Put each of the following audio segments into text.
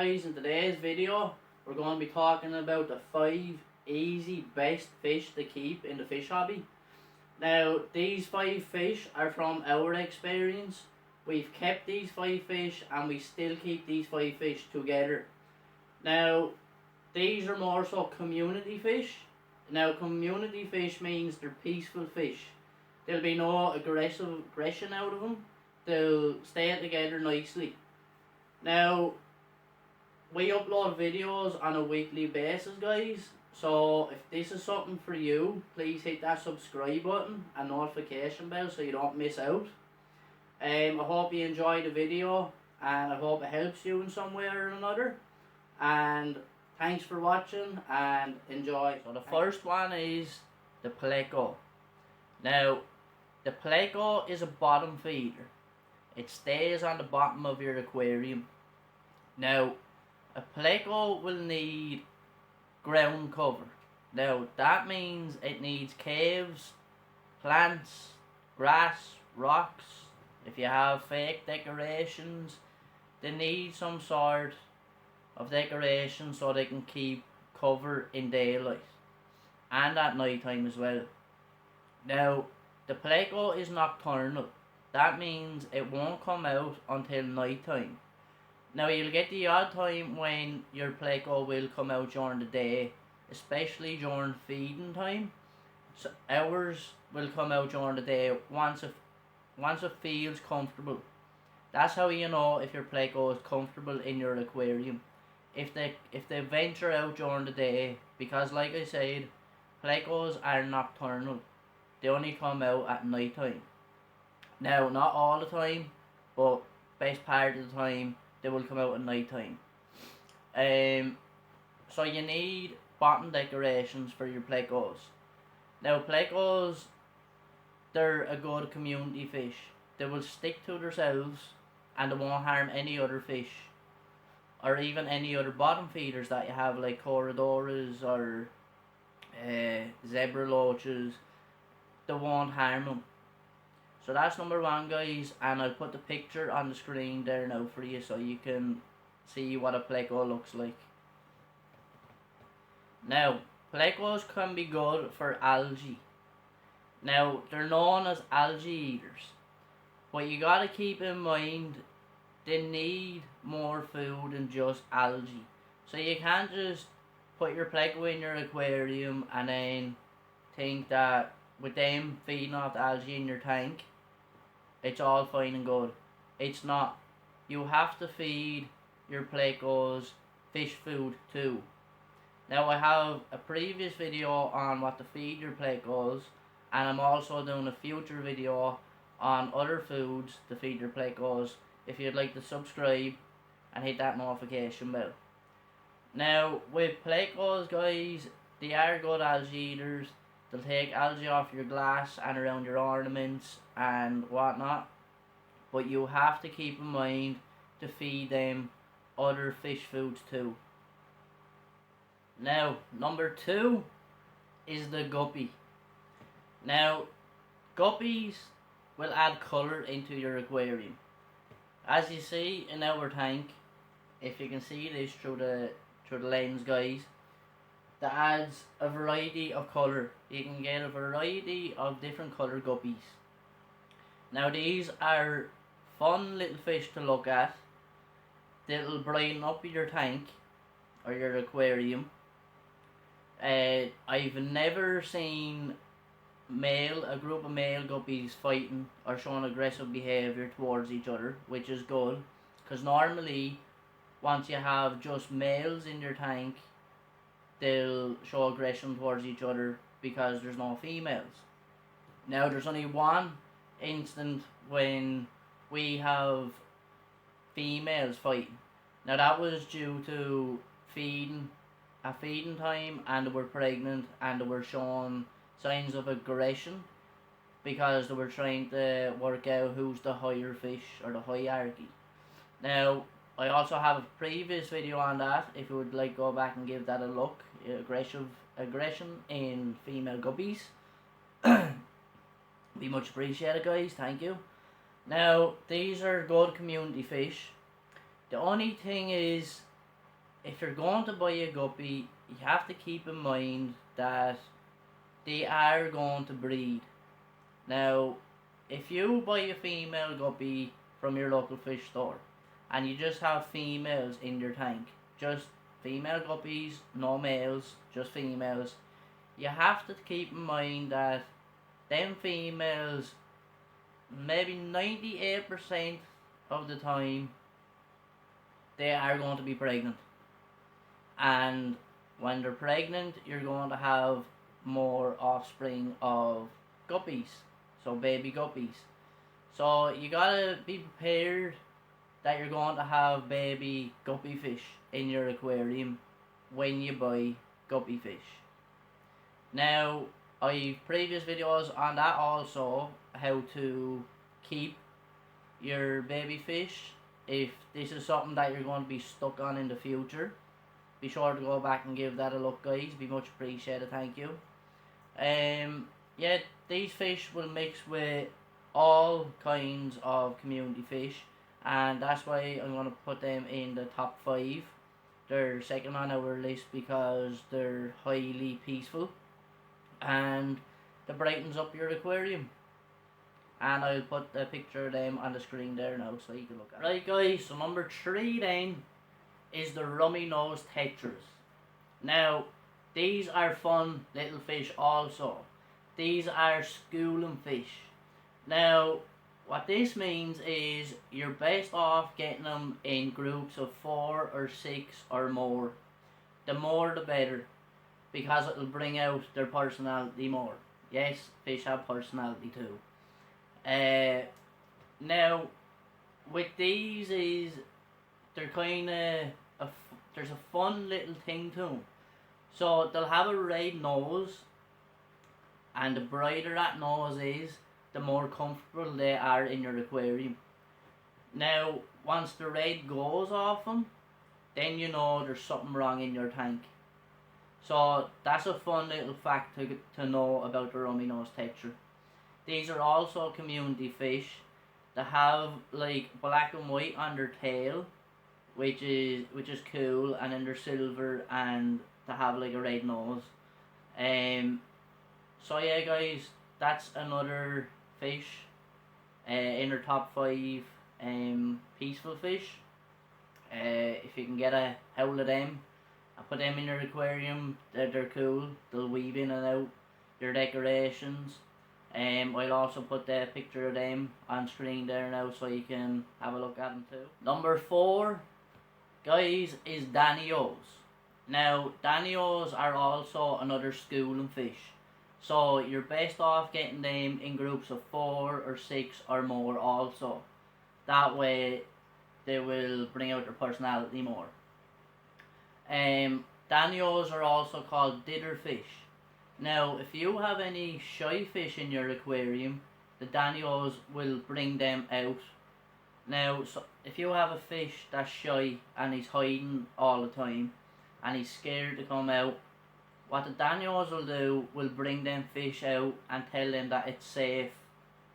guys, in today's video we're going to be talking about the 5 easy best fish to keep in the fish hobby. Now these 5 fish are from our experience. We've kept these 5 fish and we still keep these 5 fish together. Now these are more so community fish. Now community fish means they're peaceful fish. There'll be no aggression out of them. They'll stay together nicely. Now, we upload videos on a weekly basis, guys. So, if this is something for you, please hit that subscribe button and notification bell so you don't miss out. I hope you enjoy the video and I hope it helps you in some way or another. And thanks for watching and enjoy. So, the first one is the Pleco. Now, the Pleco is a bottom feeder. It stays on the bottom of your aquarium. Now, a Pleco will need ground cover. Now, that means it needs caves, plants, grass, rocks. If you have fake decorations, they need some sort of decoration so they can keep cover in daylight and at night time as well. Now, the Pleco is nocturnal. That means it won't come out until night time. Now you'll get the odd time when your Pleco will come out during the day, especially during feeding time. So ours will come out during the day once it feels comfortable. That's how you know if your Pleco is comfortable in your aquarium. If they venture out during the day, because like I said, Plecos are nocturnal. They only come out at night time. Now, not all the time, but best part of the time, they will come out at night time. So you need bottom decorations for your Plecos. Now, Plecos, they're a good community fish. They will stick to themselves and they won't harm any other fish. Or even any other bottom feeders that you have, like corridoras or zebra loaches. They won't harm them. So that's number 1, guys, and I'll put the picture on the screen there now for you so you can see what a Pleco looks like. Now, Plecos can be good for algae. Now, they're known as algae eaters, but you gotta keep in mind they need more food than just algae. So you can't just put your Pleco in your aquarium and then think that with them feeding off the algae in your tank, it's all fine and good. It's not. You have to feed your Plecos fish food too. Now I have a previous video on what to feed your Plecos, and I'm also doing a future video on other foods to feed your Plecos. If you'd like to subscribe and hit that notification bell. Now with Plecos, guys, they are good algae eaters. They'll take algae off your glass and around your ornaments and whatnot. But you have to keep in mind to feed them other fish foods too. Now, number 2 is the Guppy. Now, Guppies will add colour into your aquarium. As you see in our tank, if you can see this through the lens, guys, that adds a variety of colour. You can get a variety of different colour guppies. Now these are fun little fish to look at. They'll brighten up your tank or your aquarium. I've never seen a group of male guppies fighting or showing aggressive behaviour towards each other, which is good. Because normally, once you have just males in your tank, they'll show aggression towards each other because there's no females. Now there's only one instant when we have females fighting. Now that was due to feeding time, and they were pregnant and they were showing signs of aggression because they were trying to work out who's the higher fish or the hierarchy. Now I also have a previous video on that if you would like to go back and give that a look. Aggression in female guppies. Be much appreciated, guys. Thank you. Now, these are good community fish. The only thing is, if you're going to buy a guppy, you have to keep in mind that they are going to breed. Now, if you buy a female guppy from your local fish store and you just have females in your tank, just female guppies, no males, just females, you have to keep in mind that them females, maybe 98% of the time, they are going to be pregnant. And when they're pregnant, you're going to have more offspring of guppies, so baby guppies. So you gotta be prepared that you're going to have baby guppy fish in your aquarium when you buy guppy fish. Now, I've previous videos on that also, how to keep your baby fish. If this is something that you're going to be stuck on in the future, be sure to go back and give that a look, guys. Be much appreciated, thank you. Yeah, these fish will mix with all kinds of community fish, and that's why I'm going to put them in the top 5. They're second on our list because they're highly peaceful and it brightens up your aquarium. And I'll put a picture of them on the screen there now so you can look at it. Right guys, so number 3 then is the Rummy nose Tetras. Now, these are fun little fish also. These are schooling fish. Now, what this means is you're best off getting them in groups of 4 or 6 or more. The more the better, because it will bring out their personality more. Yes, fish have personality too. Now, with these is they're kind of there's a fun little thing to them. So they'll have a red nose, and the brighter that nose is, the more comfortable they are in your aquarium. Now, once the red goes off them, then you know there's something wrong in your tank. So that's a fun little fact to know about the Rummy nose Tetra. These are also community fish. They have like black and white on their tail, which is cool, and then they're silver and they have like a red nose. So yeah guys, that's another fish in our top 5 peaceful fish. If you can get a howl of them and put them in your aquarium, they're cool. They'll weave in and out your decorations. I'll also put the picture of them on screen there now so you can have a look at them too. Number 4 guys is Danios. Now Danios are also another schooling fish. So you're best off getting them in groups of 4 or 6 or more also. That way they will bring out their personality more. Danios are also called dither fish. Now if you have any shy fish in your aquarium, the Danios will bring them out. Now so if you have a fish that's shy and he's hiding all the time and he's scared to come out, what the Danios will do will bring them fish out and tell them that it's safe.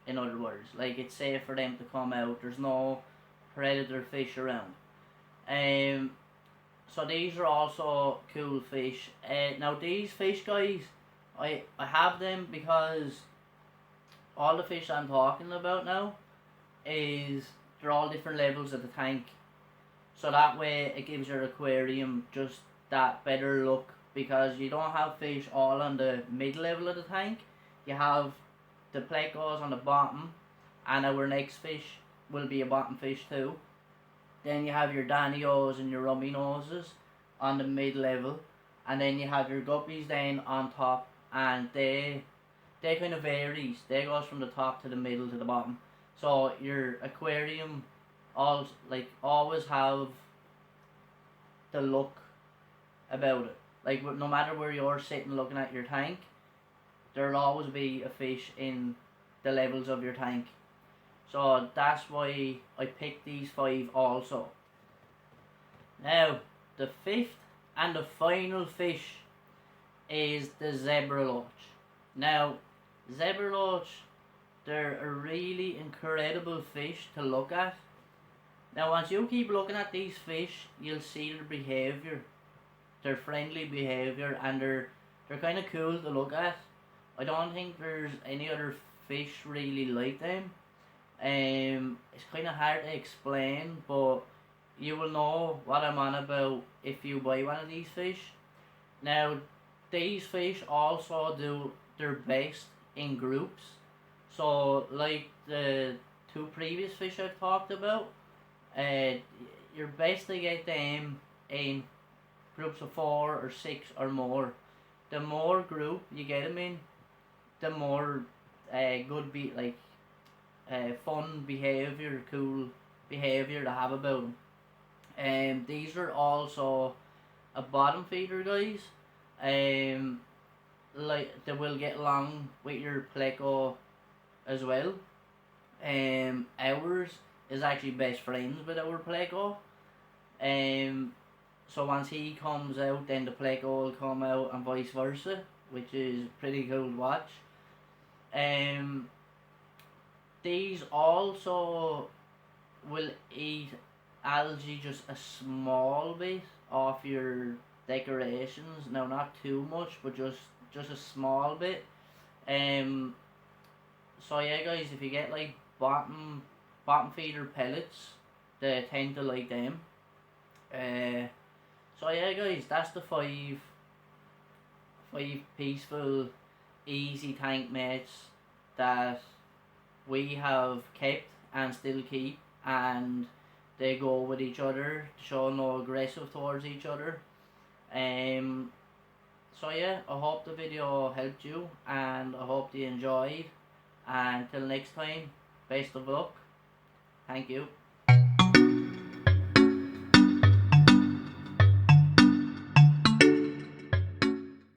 In other words, like it's safe for them to come out. There's no predator fish around. So these are also cool fish. Now these fish guys, I have them because all the fish I'm talking about now is they're all different levels of the tank. So that way it gives your aquarium just that better look, because you don't have fish all on the mid level of the tank. You have the Plecos on the bottom, and our next fish will be a bottom fish too. Then you have your Danios and your Rummy noses on the mid level, and then you have your guppies then on top, and they kind of varies. They goes from the top to the middle to the bottom. So your aquarium always have the look about it. Like no matter where you're sitting looking at your tank, there'll always be a fish in the levels of your tank. So that's why I picked these 5 also. Now, the 5th and the final fish is the zebra loach. Now, zebra loach, they're a really incredible fish to look at. Now, once you keep looking at these fish, you'll see their behaviour. they're friendly behaviour, and they're kind of cool to look at. I don't think there's any other fish really like them. It's kind of hard to explain, but you will know what I'm on about if you buy one of these fish. Now, these fish also do their best in groups. So, like the two previous fish I've talked about, uh, you're best to get them in groups of 4 or 6 or more. The more group you get them in, the more good fun behaviour, cool behaviour to have about them. These are also a bottom feeder, guys. Um, like they will get along with your Pleco as well. Ours is actually best friends with our Pleco. So once he comes out, then the Pleco will come out, and vice versa, which is pretty cool to watch. These also will eat algae just a small bit off your decorations. Now, not too much, but just a small bit. So yeah, guys, if you get like bottom feeder pellets, they tend to like them. So yeah, guys, that's the five peaceful, easy tank mates that we have kept and still keep, and they go with each other, show no aggressive towards each other. So yeah, I hope the video helped you, and I hope you enjoyed. And till next time, best of luck. Thank you.